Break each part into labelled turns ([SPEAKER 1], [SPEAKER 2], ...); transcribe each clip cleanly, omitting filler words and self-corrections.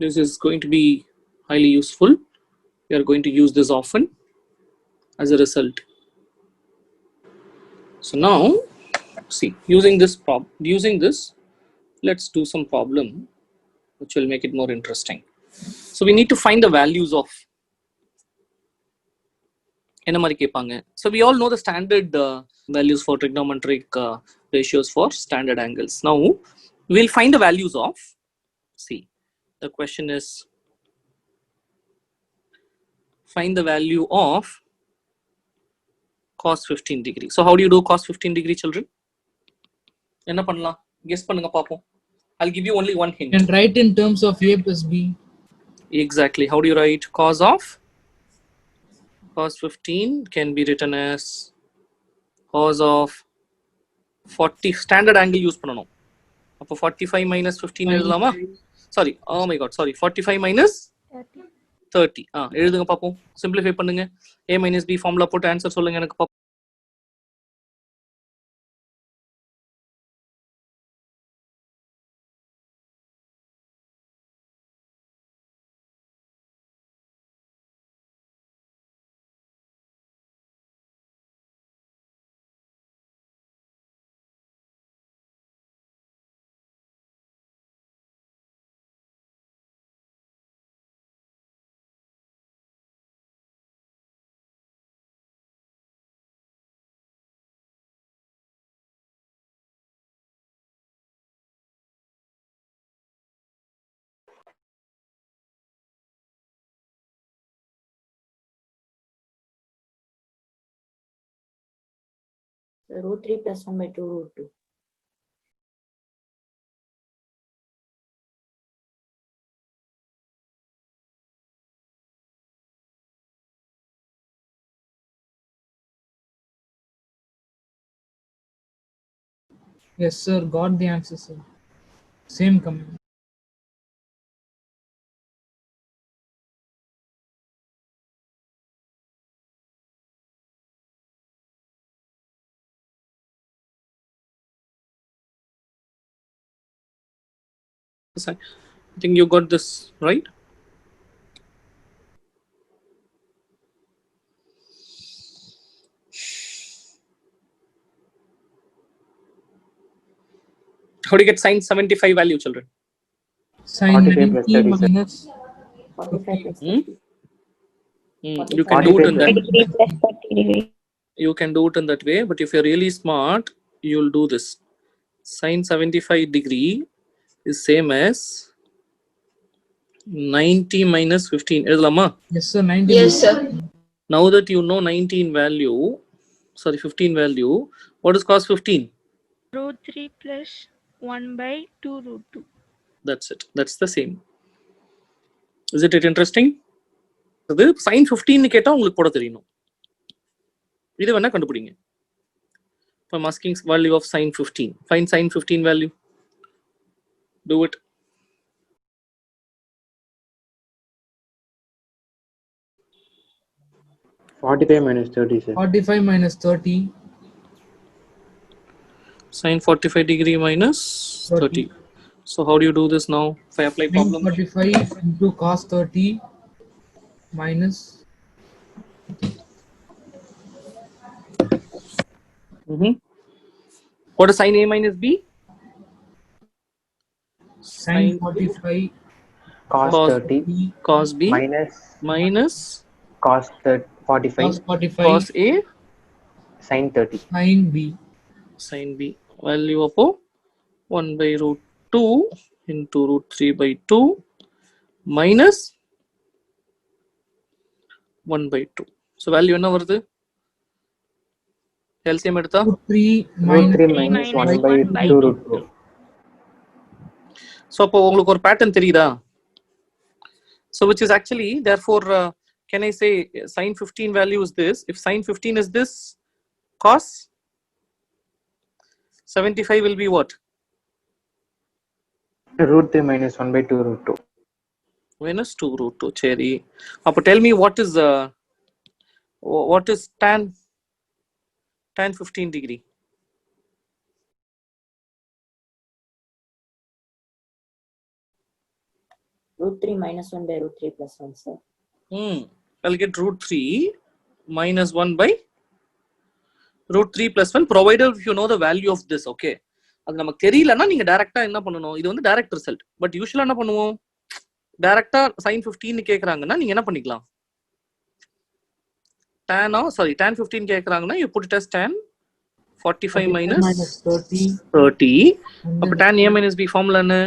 [SPEAKER 1] This is going to be highly useful. We are going to use this often as a result. So now, see, using this, let's do some problem which will make it more interesting. So we need to find the values of என்ன மாதிரி கேட்பாங்க. So we all know the standard values for trigonometric ratios for standard angles. Now we'll find the values of, see, the question is find the value of cos 15 degree. So how do you do cos 15 degree, children? என்ன பண்ணலாம்? Guess பண்ணுங்க பாப்போம். I'll give you only one hint.
[SPEAKER 2] And write in terms of a plus b.
[SPEAKER 1] Exactly. How do you write cos 15 can be written as cos of 40. Standard angle use பண்ணனும். அப்போ 45 minus 15 எழுதலாமா? Sorry, oh my god, sorry, 45 minus 30. எழுதுங்க பாப்போம். Simplify பண்ணுங்க. a minus b formula போட்டு answer சொல்லுங்க எனக்கு பாப்போம்.
[SPEAKER 3] Root 3 plus 1 by 2 root 2.
[SPEAKER 2] Yes, sir. Got the answer, sir. Same comment.
[SPEAKER 1] I think you got this right. How do you get sin 75 value, children?
[SPEAKER 2] Sin 90 minus
[SPEAKER 3] 45 plus
[SPEAKER 1] Hmm?
[SPEAKER 3] 30.
[SPEAKER 1] You can do it in that.
[SPEAKER 4] 30 plus 30 degree.
[SPEAKER 1] You can do it in that way, but if you're really smart, you'll do this. Sin 75 degree is same as 90 minus 15. எழுதலாமா?
[SPEAKER 2] Yes, sir. 90.
[SPEAKER 5] Yes, sir.
[SPEAKER 1] Now that you know 19 value, sorry, 15 value, what is cos 15?
[SPEAKER 5] Root 3 plus 1 by 2 root 2.
[SPEAKER 1] That's it. That's the same. Isn't it interesting? அது sin 15 கேட்டா உங்களுக்கு போட தெரியணும். இது வேணா கண்டுபிடிங்க. I'm asking value of sin 15. Find sin 15 value. Do it.
[SPEAKER 6] minus 30, sir.
[SPEAKER 2] 45 minus 30.
[SPEAKER 1] Sin 45 degree minus 30. So how do you do this now? If I apply problem.
[SPEAKER 2] 45 into cos 30 minus.
[SPEAKER 1] What is sin A minus B?
[SPEAKER 2] Sin 45
[SPEAKER 6] Cos 30
[SPEAKER 1] Cos B minus
[SPEAKER 6] cos 45
[SPEAKER 2] cos 45
[SPEAKER 1] cos A
[SPEAKER 6] sin 30.
[SPEAKER 2] sin b.
[SPEAKER 1] sin B. Value of 1 by root 2 into root 3 by 2 minus 1 by 2. So value என்ன வருது? LCM எடுத்தா
[SPEAKER 2] Root 3
[SPEAKER 6] Root 3
[SPEAKER 2] minus
[SPEAKER 6] minus 1 by
[SPEAKER 5] 1 by
[SPEAKER 6] 2 root 2.
[SPEAKER 1] So அப்போ உங்களுக்கு ஒரு pattern தெரியுதா? So which is actually, therefore, can I say sin 15 value is this? If sin 15 is this, cos 75 will be what?
[SPEAKER 6] Root 3 minus 1 by 2 root 2.
[SPEAKER 1] Minus 2 root 2. Cherry. Appo tell me what is tan 15 degree?
[SPEAKER 3] root 3 minus 1 by root 3 plus 1, sir.
[SPEAKER 1] I'll get root 3 minus 1 by root 3 plus 1 provided if you know the value of this. Okay, அது நமக்கு தெரியலன்னா நீங்க டைரக்டா என்ன பண்ணணும், இது வந்து direct result. But யூஷுவலா என்ன பண்ணுவோம், டைரக்டா sin 15 கேக்குறாங்கன்னா நீங்க என்ன பண்ணிக்கலாம், tan 15 கேக்குறாங்கன்னா you put it as tan 45 minus 30. அப்ப tan a minus b formula என்ன,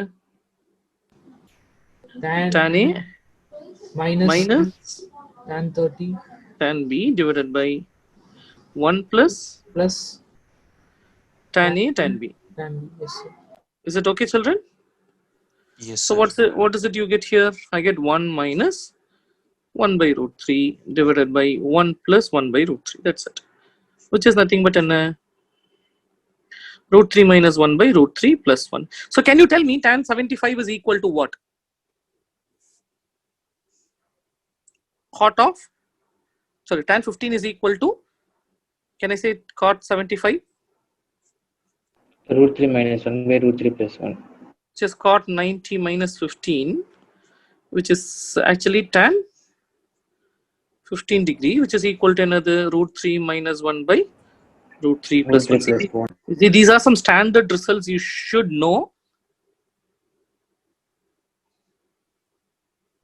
[SPEAKER 1] tan a minus
[SPEAKER 2] tan 30
[SPEAKER 1] tan b divided by 1 plus tan a tan b.
[SPEAKER 2] tan b. Yes, sir.
[SPEAKER 1] Is it okay, children?
[SPEAKER 4] Yes,
[SPEAKER 1] So what is it you get here? I get 1 minus 1 by root 3 divided by 1 plus 1 by root 3. That's it. Which is nothing but an root 3 minus 1 by root 3 plus 1. So can you tell me tan 75 is equal to what? Cot of, sorry, tan 15 is equal to, can I say cot 75?
[SPEAKER 6] Root 3 minus 1 by root 3 plus 1.
[SPEAKER 1] Which is cot 90 minus 15, which is actually tan 15 degree, which is equal to another root 3 minus 1 by root 3 plus
[SPEAKER 6] Root 3
[SPEAKER 1] 1.
[SPEAKER 6] plus 1.
[SPEAKER 1] See, these are some standard results you should know,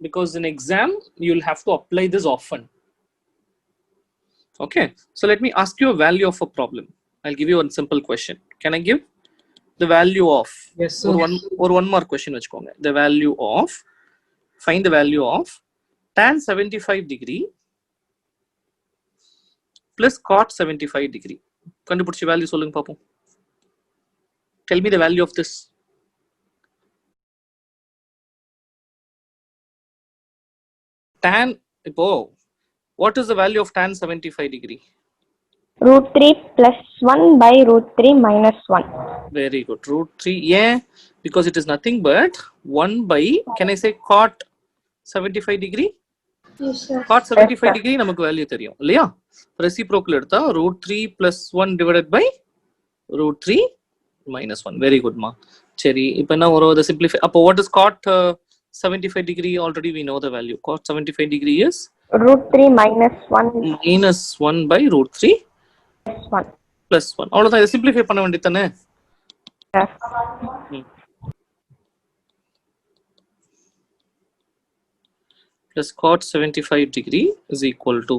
[SPEAKER 1] because in exam you'll have to apply this often. Okay, so let me ask you a value of a problem. I'll give you one simple question. Can I give the value of,
[SPEAKER 2] Yes, sir.
[SPEAKER 1] or one more question vechkonga, the value of, find the value of tan 75 degree plus cot 75 degree. Kandupidicha value solunga paapom. Tell me the value of this. Tan, what is the value of tan 75 degree?
[SPEAKER 7] Root 3 plus 1 by root 3 minus 1.
[SPEAKER 1] Very good. Root 3, yeah, because it is nothing but 1 by, can I say cot 75 degree?
[SPEAKER 7] Yes, sir.
[SPEAKER 1] Cot 75 degree நமக்கு value தெரியும் இல்லையா? Reciprocal எடுத்தா root 3 plus 1 divided by root 3 minus 1. Very good, ma. சரி, இப்போ என்ன வரும், the simplify. அப்போ what is cot 75 degree? Already we know the value. Cot 75 degree is
[SPEAKER 7] Root 3 minus 1
[SPEAKER 1] minus 1 by root 3
[SPEAKER 7] plus 1.
[SPEAKER 1] plus 1. அவ்வளவுதான், இதை simplify பண்ண வேண்டியதானே?
[SPEAKER 7] Yes.
[SPEAKER 1] Plus cot 75 degree is equal to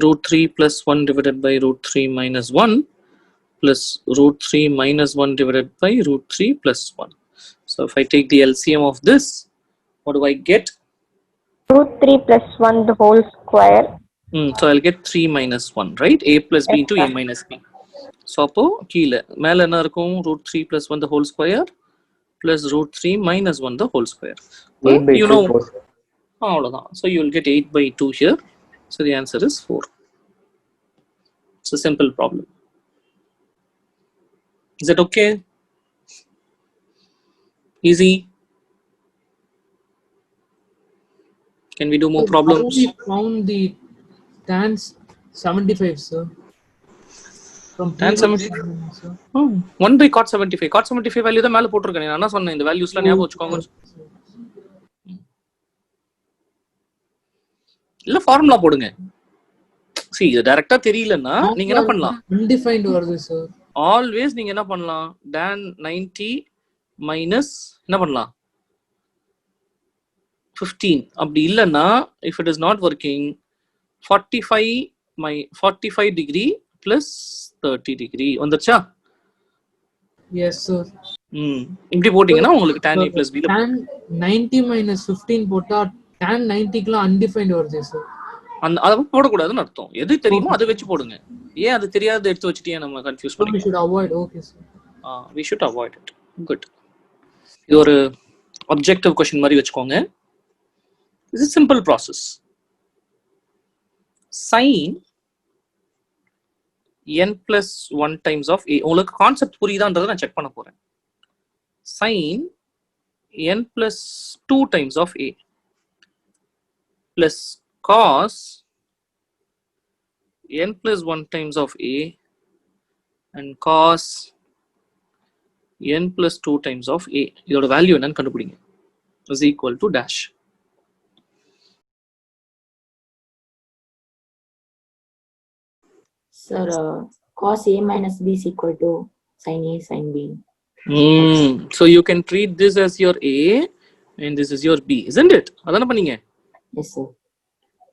[SPEAKER 1] root 3 plus 1 divided by root 3 minus 1 plus root 3 minus 1 divided by root 3 plus 1. So if I take the LCM of this, what do I get?
[SPEAKER 7] Root 3 plus 1 the whole square.
[SPEAKER 1] So I'll get 3 minus 1, right? A plus b into a minus b. So appo keela mela enna irukum, root 3 plus 1 the whole square plus root 3 minus 1 the whole square.
[SPEAKER 6] 8 by 2 4.
[SPEAKER 1] Avladhaan. So you will get 8 by 2 here. So the answer is 4. It's a simple problem. Is that okay? Easy? Can we do more problems?
[SPEAKER 2] How we found the tan 75, sir? From
[SPEAKER 1] Tan
[SPEAKER 2] previous
[SPEAKER 1] 75?
[SPEAKER 2] problem, sir.
[SPEAKER 1] 1 by cot 75. Cot 75 value தான் மேல போட்டுருக்கேன். நான் என்ன சொன்னேன், இந்த வேல்யூஸ்லாம் ஞாபகம் வச்சுக்கோங்க. இல்ல ஃபார்முலா போடுங்க. See, இது டைரக்டா தெரியலன்னா நீங்க என்ன பண்ணலாம்?
[SPEAKER 2] Undefined வருது, sir.
[SPEAKER 1] Always நீங்க என்ன பண்ணலாம்? tan 90 minus என்ன பண்ணலாம்? 15. அப்படி இல்லைன்னா if it is not working, 45 degree plus 30 degree வந்துருச்சா?
[SPEAKER 2] Yes, sir.
[SPEAKER 1] இப்படி போட்டீங்கன்னா உங்களுக்கு tan a plus b ல
[SPEAKER 2] Tan 90 minus 15 போட்டா tan 90 க்குலாம் undefined வருது, sir.
[SPEAKER 1] அதை போடக்கூடாதுன்னு அர்த்தம். எது தெரியுமோ அதை வச்சு போடுங்க. ஏன் அது தெரியாத எடுத்து வச்சுட்டே நம்ம கன்ஃபியூஸ்
[SPEAKER 2] So we
[SPEAKER 1] பண்ணிக்கலாம்.
[SPEAKER 2] should avoid. Okay, sir.
[SPEAKER 1] We should avoid it. Good. இது ஒரு objective question மாதிரி வச்சுக்கோங்க. This is simple process. Sin n plus 1 times of a. உங்களுக்கு கான்செப்ட் புரியுதான்றதை நான் செக் பண்ண போறேன். Sin n plus 2 times of a plus cos n plus 1 times of a and cos n plus 2 times of a. இதோட value என்னன்னு கண்டுபிடிங்க. is equal to dash.
[SPEAKER 3] Sir, cos A minus B is equal to sin A sin B.
[SPEAKER 1] So you can treat this as your A and this is your B, isn't it? அதானே பண்ணீங்க?
[SPEAKER 3] Yes, sir.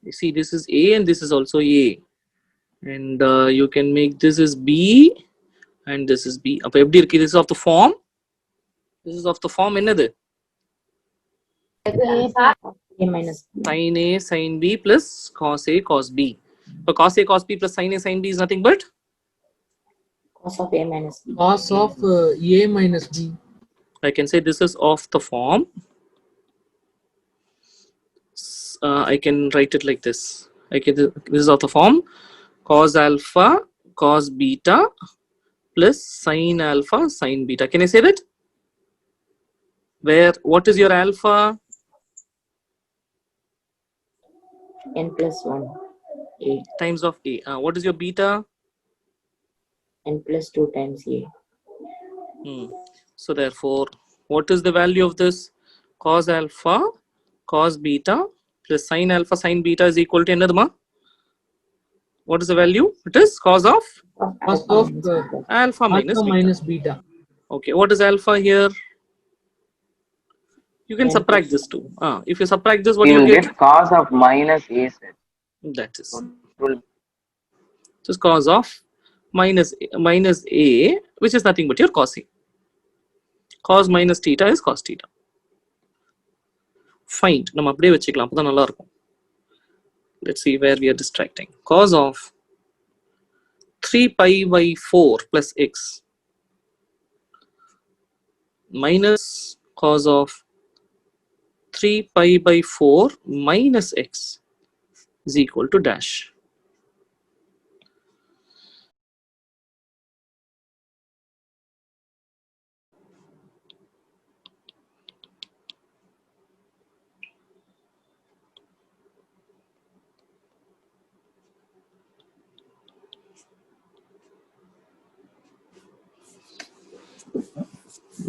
[SPEAKER 1] You see, this is A and this is also A, and you can make this is B and this is B. அப்ப எப்படி இருக்கு? This is of the form. This is of the form என்னது?
[SPEAKER 3] A minus B.
[SPEAKER 1] Sin A sin B plus cos A cos B. So cos A cos B plus sin A sin B is nothing but
[SPEAKER 3] Cos of A minus B.
[SPEAKER 2] Cos of A minus B.
[SPEAKER 1] I can say this is of the form. I can write it like this. This is of the form cos alpha cos beta plus sin alpha sin beta. Can I say that? Where what is your alpha?
[SPEAKER 3] N plus 1. A.
[SPEAKER 1] Times of A. What is your beta?
[SPEAKER 3] N plus 2 times A.
[SPEAKER 1] So therefore, what is the value of this? Cos alpha cos beta plus sin alpha sin beta is equal to another. What is the value? It is cos of
[SPEAKER 2] Cos of
[SPEAKER 1] alpha minus
[SPEAKER 2] alpha
[SPEAKER 1] beta.
[SPEAKER 2] minus beta.
[SPEAKER 1] Okay, what is alpha here? You can
[SPEAKER 3] N
[SPEAKER 1] subtract this too. If you subtract this, what
[SPEAKER 6] We
[SPEAKER 1] do
[SPEAKER 6] will
[SPEAKER 1] you get?
[SPEAKER 6] get cos of minus A set.
[SPEAKER 1] That is
[SPEAKER 6] Will-
[SPEAKER 1] just cos of minus A, which is nothing but your cos A. Cos minus theta is cos theta. Fine. நம்ம அப்படியே வச்சுக்கலாம். அப்பதான் நல்லா இருக்கும். Let's see where we are distracting. Cos of 3 pi by 4 plus x minus cos of 3 pi by 4 minus x is equal to dash.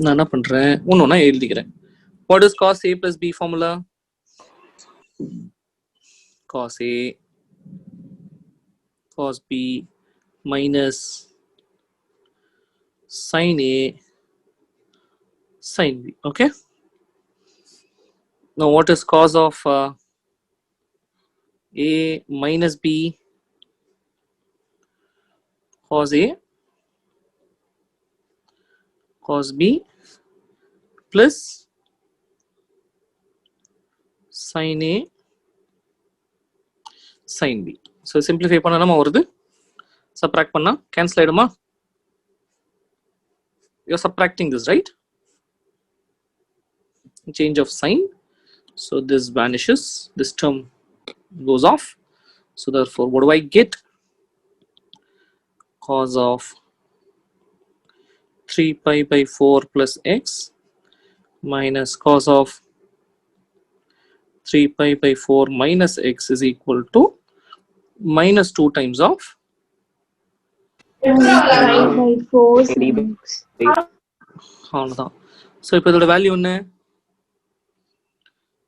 [SPEAKER 1] நான் என்ன பண்றேன்? ஒண்ணா எழுதிக்கிறேன். What is cos A plus B formula? Cos A cos B minus sin A sin B. Okay. Now what is cos of A minus B? Cos A cos B plus sin A sin B. So simplify பண்ணா நம்ம வருது. Subtract பண்ணா cancel ஆயிடுமா? You're subtracting this, right? Change of sign. So this vanishes. This term goes off. So therefore, what do I get? Cos of 3 pi by 4 plus x minus cos of 3 pi by 4 minus x is equal to minus 2 times of அவ்வளவுதான். So இப்போ இதோட value என்ன?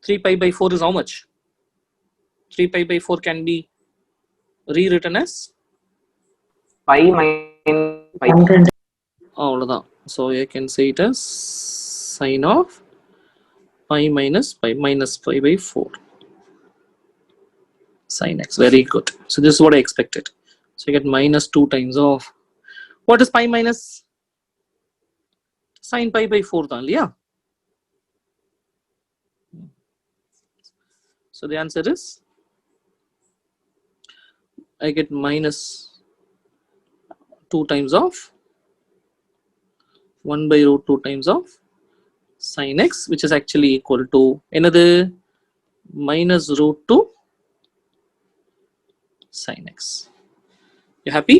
[SPEAKER 1] 3 pi by 4 is how much? 3 pi by 4 can be rewritten as
[SPEAKER 6] pi minus pi.
[SPEAKER 1] அவ்வளவுதான். So I can say it as sin of pi minus pi minus pi by 4 sin x. Very good. So this is what I expected. So I get minus 2 times of what is pi minus sin pi by 4 தான் இல்லையா? So the answer is I get minus 2 times of 1 by root 2 times of sin x, which is actually equal to another minus root 2 sin x. You happy?